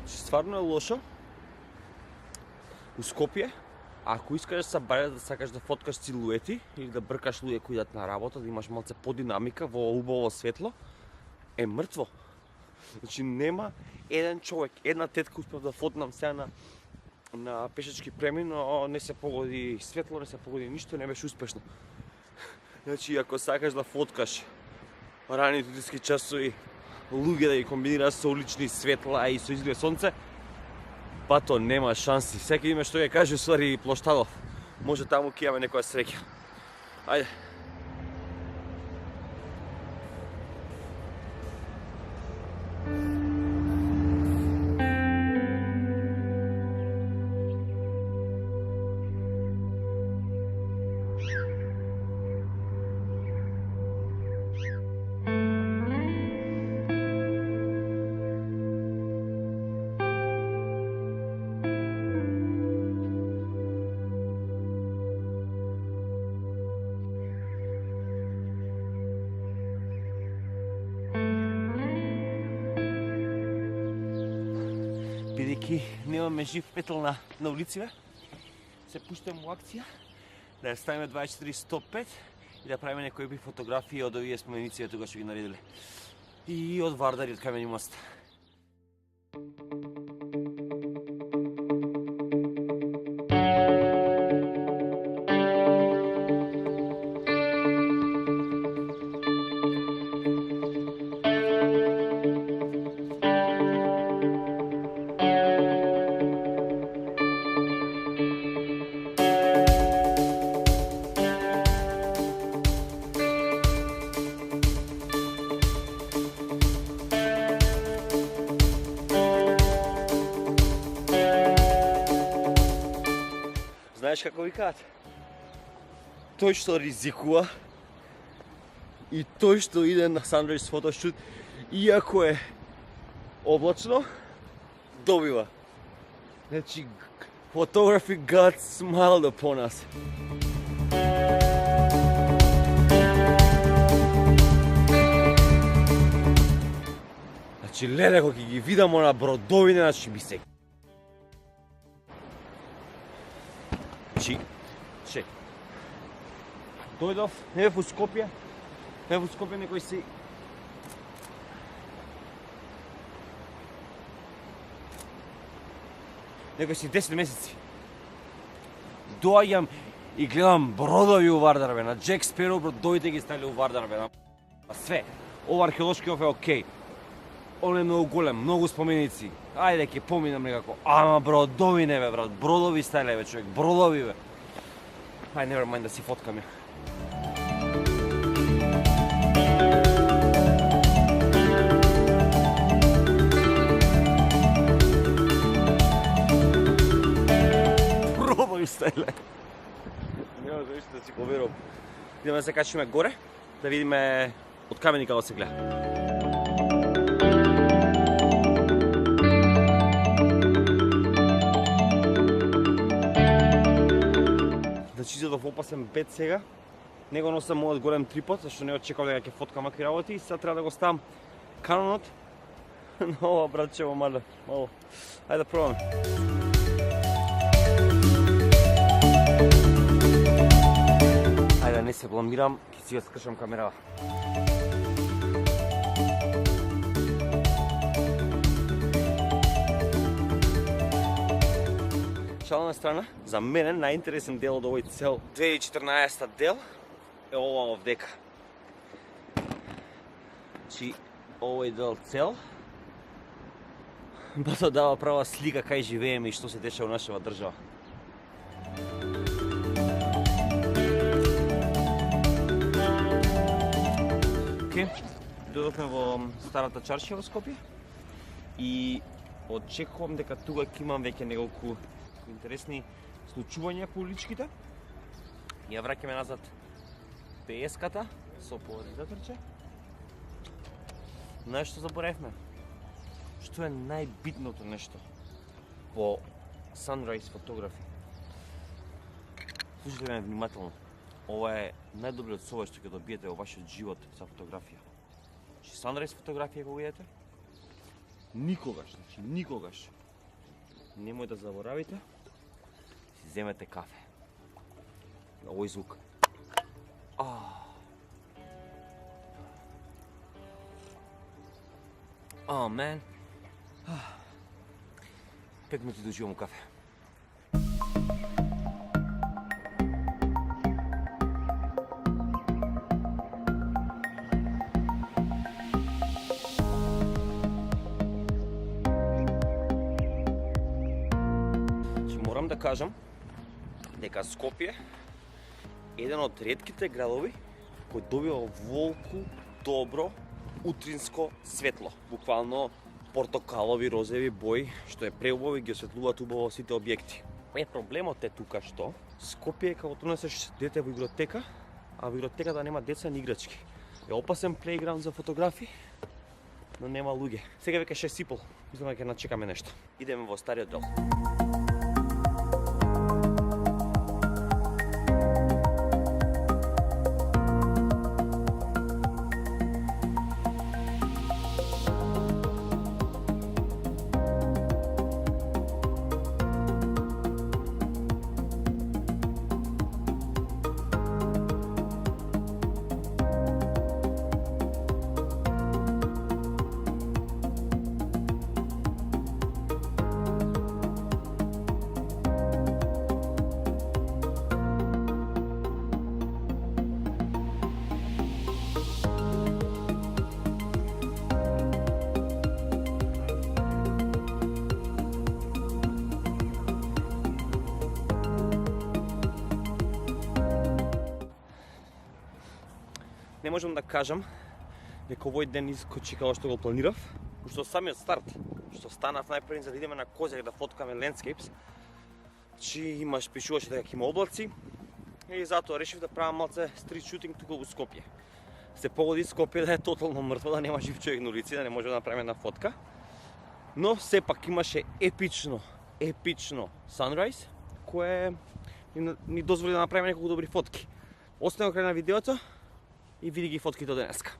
Стварно е лошо. У Скопје, ако искаш да сакаш да фоткаш силуети или да бркаш луѓе кои идат на работа, да имаш малце подинамика во убаво светло, е мртво. Значи нема еден човек, една тетка успев да фотнам сега на пешачки премин, но не се погоди светло, не се погоди ништо, не беше успешно. Значи ако сакаш да фоткаш рани студентски часови, луѓе да ги комбинираш со улични светла и со изглед сонце, па то нема шанси. Секој име што ја каже Слари Плоштадов. Може таму ќе имаме некоја среќа. Ајде. Бидејќи немаме жив петел на улициве, се пуштаме во акција да ја ставиме 24-105 и да правиме некои фотографии од овие споменици тогаш што ги наредиле. И од Вардар и од Камени мост. Знаеш како викаат? Тој што ризикува и тој што иде на Sunrise фотошут, иако е облачно, добива. Значи, photography God smiled upon us. Значи, леле, кога ги видам на бродовине, значи би се... Че, дојдов, не бев у Скопје, некој си... Некој си 10 месеци. Доаѓам и гледам бродови у Вардар, бе, на Джек Спароу бродовите ги ставиле у Вардар, бе, на све. Ова археолошки оф е окей. Он е многу голем, многу споменици. Ајде ќе поминам некако. Ама бродови не бе, брат, бродови ставиле, бе, човек, бродови, бе. Ај, never mind да си фоткам ја. Бродови ставиле. Нема за ништо да си поверувам. Идеме да се качиме горе, да видиме од камени како се гледа. Значи за да опасен бед сега, не го носам мојот голем трипод, зашто не очекував дека ќе фоткам макри работи и сега треба да го ставам канонот. Но ова братче во мало. Ајде да пробаме. Ајде не се бламирам, ќе си ја скршам камерава. Шала на страна, за мене најинтересен дел од овој цел 2014 дел е ова овдека. Значи, овој дел цел бато дава права слика кај живееме и што се дешава во нашава држава. Дојдовме во старата чаршија во Скопје и очекувам дека тука ќе имам веќе неколку интересни случувања по уличките. Ја враќаме назад ПС-ката со поларизаторче. Знаеш што заборавме? Што е најбитното нешто во Sunrise фотографи? Слушайте ме внимателно. Ова е најдобриот совет што ќе добиете во вашиот живот за фотографија. Sunrise фотографија го видите? Никогаш немој да заборавите, си земете кафе. На овој звук. Oh man. 5 минути да уживам кафе. Морам да кажам дека Скопје е еден од ретките градови кој добива волку добро утринско светло. Буквално портокалови, розови бои, што е преубаво и ги осветлуваат убаво сите објекти. Проблемот е тука што Скопје е како донесеш дете во игротека, а во игротеката нема деца ни играчки. Е опасен плейграунд за фотографи, но нема луѓе. Сега веќе 6:30, мислам дека ќе начекаме нешто. Идеме во стариот дел. Не можам да кажам дека овој ден искочи како што го планирав, уште самиот старт, што станав најпрви за да идеме на Козјак да фоткаме landscapes, чи пишуваше дека ќе има облаци и затоа решив да правам малце стрит шутинг тука во Скопје. Се погоди Скопје да е тотално мртво, да нема жив човек на улици, да не може да направиме една фотка. Но сепак имаше епично sunrise, кое ни дозволи да направиме неколку добри фотки. Останемо крај на видеото и види ги фотките од денеска.